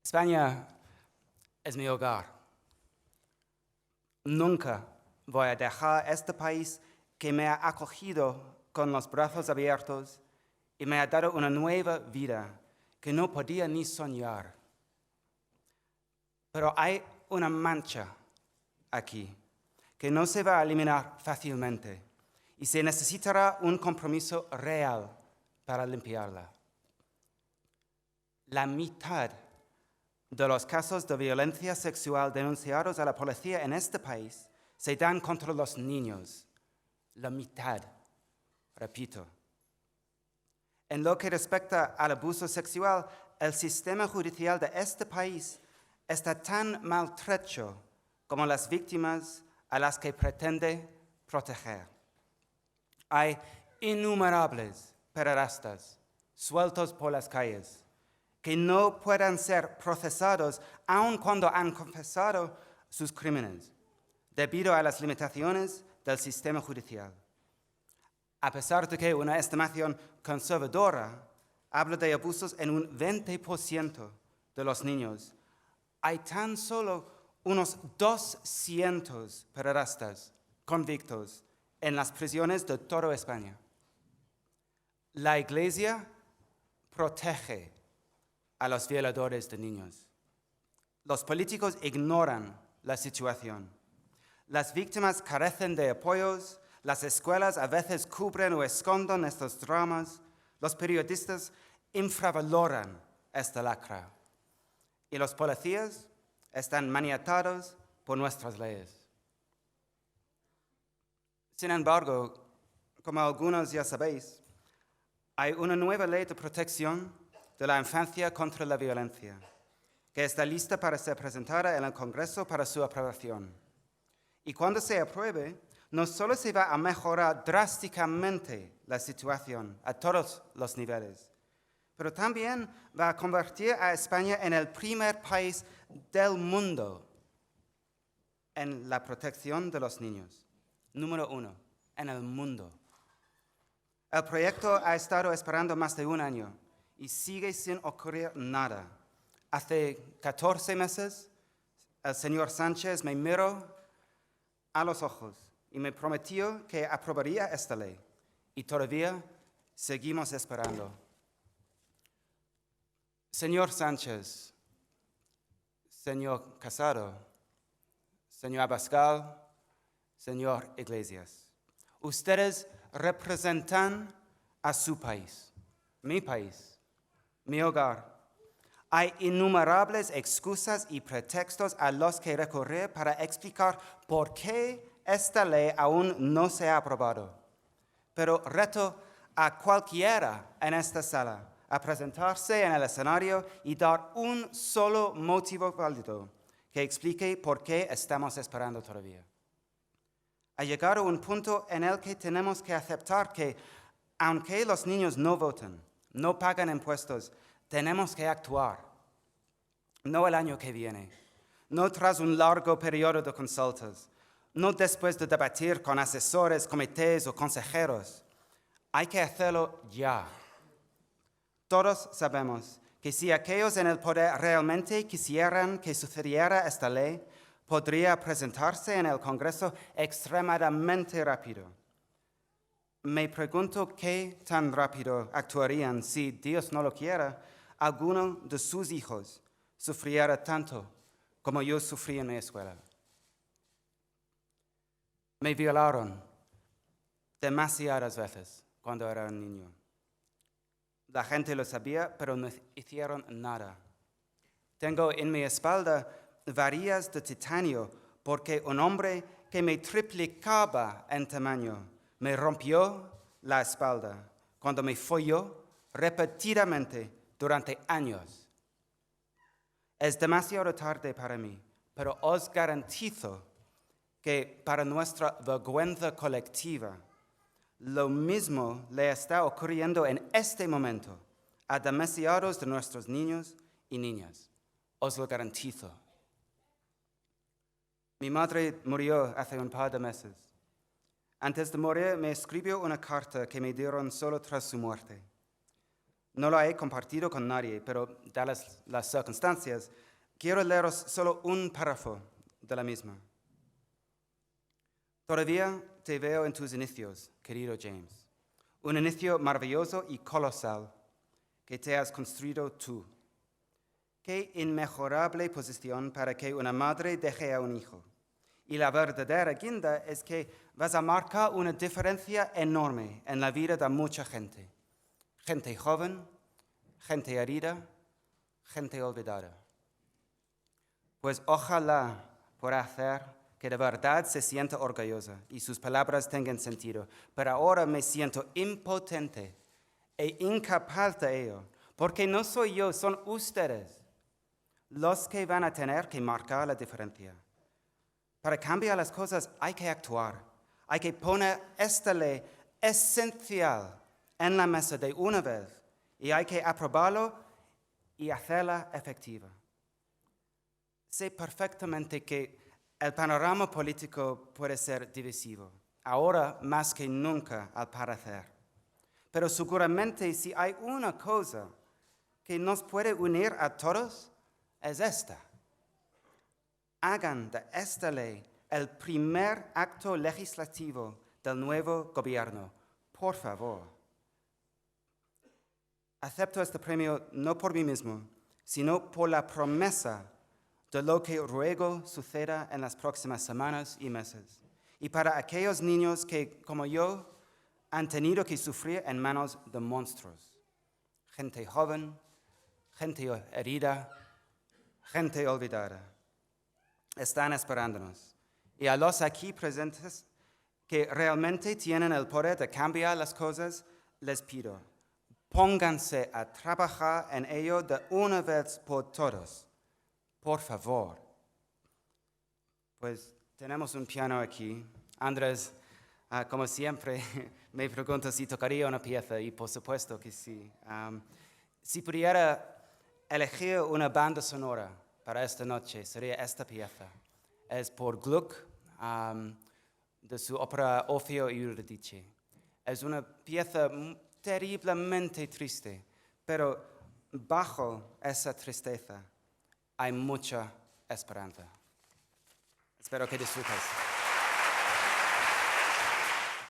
España es mi hogar. Nunca voy a dejar este país que me ha acogido con los brazos abiertos y me ha dado una nueva vida que no podía ni soñar. Pero hay una mancha aquí que no se va a eliminar fácilmente y se necesitará un compromiso real para limpiarla. La mitad de los casos de violencia sexual denunciados a la policía en este país se dan contra los niños. La mitad, repito. En lo que respecta al abuso sexual, el sistema judicial de este país está tan maltrecho como las víctimas a las que pretende proteger. Hay innumerables pederastas sueltos por las calles que no puedan ser procesados aun cuando han confesado sus crímenes, debido a las limitaciones del sistema judicial. A pesar de que una estimación conservadora habla de abusos en un 20% de los niños, hay tan solo unos 200 pederastas convictos en las prisiones de toda España. La Iglesia protege a los violadores de niños. Los políticos ignoran la situación. Las víctimas carecen de apoyos, las escuelas a veces cubren o esconden estos dramas, los periodistas infravaloran esta lacra y los policías están maniatados por nuestras leyes. Sin embargo, como algunos ya sabéis, hay una nueva ley de protección de la infancia contra la violencia, que está lista para ser presentada en el Congreso para su aprobación. Y cuando se apruebe, no solo se va a mejorar drásticamente la situación a todos los niveles, pero también va a convertir a España en el primer país del mundo en la protección de los niños. Número 1, en el mundo. El proyecto ha estado esperando más de un año y sigue sin ocurrir nada. Hace 14 meses, el señor Sánchez me miró a los ojos y me prometió que aprobaría esta ley. Y todavía seguimos esperando. Señor Sánchez, señor Casado, señor Abascal, señor Iglesias, ustedes representan a su país, mi hogar. Hay innumerables excusas y pretextos a los que recurrir para explicar por qué esta ley aún no se ha aprobado. Pero reto a cualquiera en esta sala a presentarse en el escenario y dar un solo motivo válido que explique por qué estamos esperando todavía. Ha llegado un punto en el que tenemos que aceptar que, aunque los niños no voten, no pagan impuestos, tenemos que actuar. No el año que viene, no tras un largo periodo de consultas, no después de debatir con asesores, comités o consejeros. Hay que hacerlo ya. Todos sabemos que si aquellos en el poder realmente quisieran que sucediera esta ley, podría presentarse en el Congreso extremadamente rápido. Me pregunto qué tan rápido actuarían si, Dios no lo quiera, alguno de sus hijos sufriera tanto como yo sufrí en mi escuela. Me violaron demasiadas veces cuando era un niño. La gente lo sabía, pero no hicieron nada. Tengo en mi espalda varillas de titanio porque un hombre que me triplicaba en tamaño me rompió la espalda cuando me folló repetidamente durante años. Es demasiado tarde para mí, pero os garantizo que para nuestra vergüenza colectiva, lo mismo le está ocurriendo en este momento a demasiados de nuestros niños y niñas. Os lo garantizo. Mi madre murió hace un par de meses. Antes de morir me escribió una carta que me dieron solo tras su muerte. No lo he compartido con nadie, pero dadas las circunstancias, quiero leeros solo un párrafo de la misma. Todavía te veo en tus inicios, querido James. Un inicio maravilloso y colosal que te has construido tú. Qué inmejorable posición para que una madre deje a un hijo. Y la verdadera guinda es que vas a marcar una diferencia enorme en la vida de mucha gente. Gente joven, gente herida, gente olvidada. Pues ojalá pueda hacer que de verdad se sienta orgullosa y sus palabras tengan sentido. Pero ahora me siento impotente e incapaz de ello, porque no soy yo, son ustedes los que van a tener que marcar la diferencia. Para cambiar las cosas hay que actuar, hay que poner esta ley esencial en la mesa de una vez y hay que aprobarlo y hacerla efectiva. Sé perfectamente que el panorama político puede ser divisivo, ahora más que nunca al parecer. Pero seguramente si hay una cosa que nos puede unir a todos, es esta. Hagan de esta ley el primer acto legislativo del nuevo gobierno, por favor. Acepto este premio no por mí mismo, sino por la promesa de lo que ruego suceda en las próximas semanas y meses. Y para aquellos niños que, como yo, han tenido que sufrir en manos de monstruos. Gente joven, gente herida, gente olvidada. Están esperándonos. Y a los aquí presentes que realmente tienen el poder de cambiar las cosas, les pido, pónganse a trabajar en ello de una vez por todas. Por favor. Pues tenemos un piano aquí. Andrés, como siempre, me pregunta si tocaría una pieza y por supuesto que sí. Si pudiera elegir una banda sonora para esta noche, sería esta pieza. Es por Gluck, de su ópera Orfeo y Eurídice. Es una pieza terriblemente triste, pero bajo esa tristeza hay mucha esperanza. Espero que disfrutes.